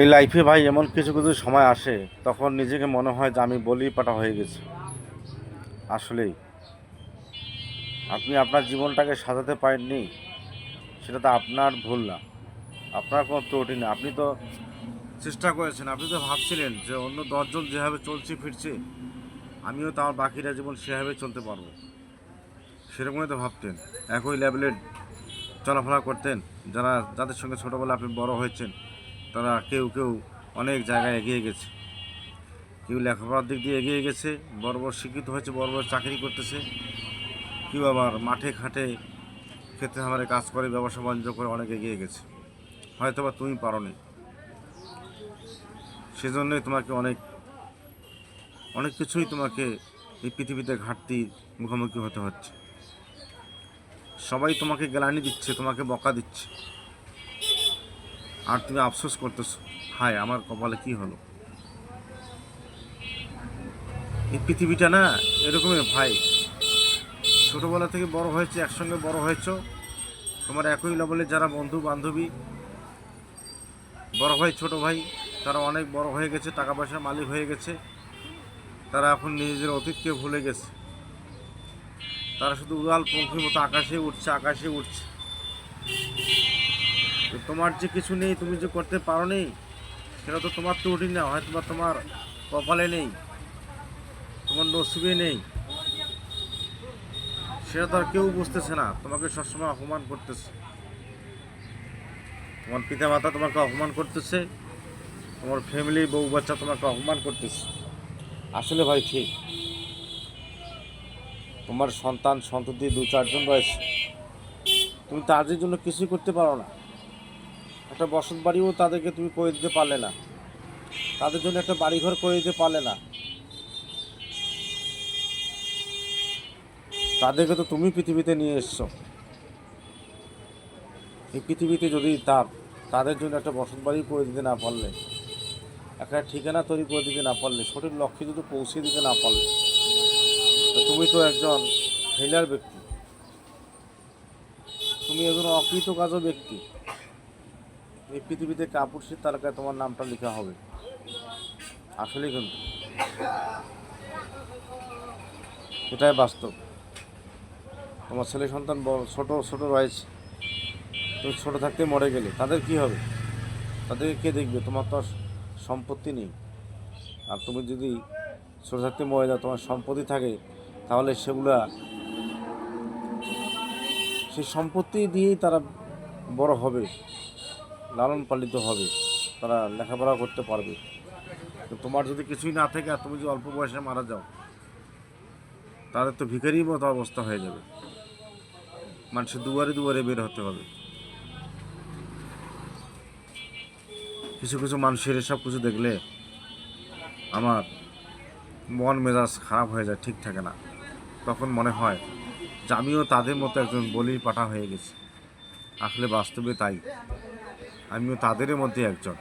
এই লাইফে ভাই এমন কিছু কিছু সময় আসে, তখন নিজেকে মনে হয় যে আমি বলি পাঠা হয়ে গেছি। আসলেই আপনি আপনার জীবনটাকে সাজাতে পারেননি, সেটা তো আপনার ভুল না, আপনার কোনো ত্রুটি না। আপনি তো চেষ্টা করেছেন, আপনি তো ভাবছিলেন যে অন্য 10 জন যেভাবে চলছে ফিরছে, আমিও তো আমার বাকিরা জীবন সেভাবে চলতে পারবো, সেরকমই তো ভাবতেন। একই লেভেলের চলাফেরা করতেন। যাদের সঙ্গে ছোটোবেলা আপনি বড় হয়েছেন, তারা কেউ কেউ অনেক জায়গায় এগিয়ে গেছে, কেউ লেখাপড়ার দিক দিয়ে এগিয়ে গেছে, বড় বড় শিক্ষিত হয়েছে, বড় বড় চাকরি করতেছে, কেউ আবার মাঠে ঘাটে ক্ষেত্রে খামারে কাজ করে, ব্যবসা বাণিজ্য করে অনেক এগিয়ে গেছে। হয়তো বা তুমি পারোনি, সেজন্যই তোমাকে অনেক অনেক কিছুই তোমাকে এই পৃথিবীতে ঘাটতির মুখোমুখি হতে হচ্ছে। সবাই তোমাকে গ্লানি দিচ্ছে, তোমাকে বকা দিচ্ছে, আর তুমি আফসোস করতেছো, হায় আমার কপালে কি হলো। এই পৃথিবীটা না এরকমই ভাই। ছোটোবেলা থেকে বড় হয়েছে, একসঙ্গে বড় হয়েছো, তোমার একই লেভেলে যারা বন্ধু বান্ধবী, বড় ভাই ছোট ভাই, তারা অনেক বড় হয়ে গেছে, টাকা পয়সার মালিক হয়ে গেছে, তারা এখন নিজেদের অতীতকে ভুলে গেছে। তারা শুধু উড়াল পঙ্খির মতো আকাশে উঠছে, আকাশে উঠছে। তো তোমার যে কিছু নেই, তুমি যে করতে পারো নি, সেটা তো তোমার ত্রুটি না, হয়তো বা তোমার কপালে নেই, তোমার নসিবে নেই, সেটা তো আর কেউ বুঝতেছে না। তোমাকে সবসময় অপমান করতেছে, তোমার পিতা মাতা তোমাকে অপমান করতেছে, তোমার ফ্যামিলি বউ বাচ্চা তোমাকে অপমান করতেছে। আসলে ভাই ঠিক, তোমার সন্তান সন্ততি 2-4 জন রয়েছে, তুমি তাদের জন্য কিছুই করতে পারো না। একটা বসত বাড়িও তাদেরকে তুমি করে দিতে পারলে না, তাদের জন্য একটা বাড়িঘর করে দিতে পারলে না। তাদেরকে তো তুমি পৃথিবীতে নিয়ে এসছো। এই পৃথিবীতে যদি তাদের জন্য একটা বসত বাড়ি করে দিতে না পারলে, একটা ঠিকানা তৈরি করে দিতে না পারলে, সঠিক লক্ষ্যে যদি পৌঁছে দিতে না পারলে, তো তুমি তো একজন ফেলিয়ার ব্যক্তি, তুমি একজন অকৃতকার্য ব্যক্তি। এই পৃথিবীতে কাপুরুষের তালিকায় তোমার নামটা লেখা হবে। আসলে কিন্তু এটাই বাস্তব। তোমার ছেলে সন্তান ছোট ছোট রয়েছে, তুমি ছোটো থাকতে মরে গেলে তাদের কি হবে? তাদেরকে কে দেখবে? তোমার তো আর সম্পত্তি নেই। আর তুমি যদি ছোটো থাকতে মরে যাও, তোমার সম্পত্তি থাকে, তাহলে সেই সম্পত্তি দিয়েই তারা বড় হবে, লালন পালিত হবে, তারা লেখাপড়া করতে পারবে। তো তোমার যদি কিছুই না থাকে আর তুমি যদি অল্প বয়সে মারা যাও, তাদের তো ভিখারির মতো অবস্থা হয়ে যাবে, মানুষের দুয়ারে দুয়ারে বের হতে হবে। কিছু কিছু মানুষের এসব কিছু দেখলে আমার মন মেজাজ খারাপ হয়ে যায়, ঠিক থাকে না। তখন মনে হয় যে আমিও তাদের মতো একজন বলির পাঠা হয়ে গেছি। আসলে বাস্তবে তাই, আমিও তাদের মধ্যে একজন।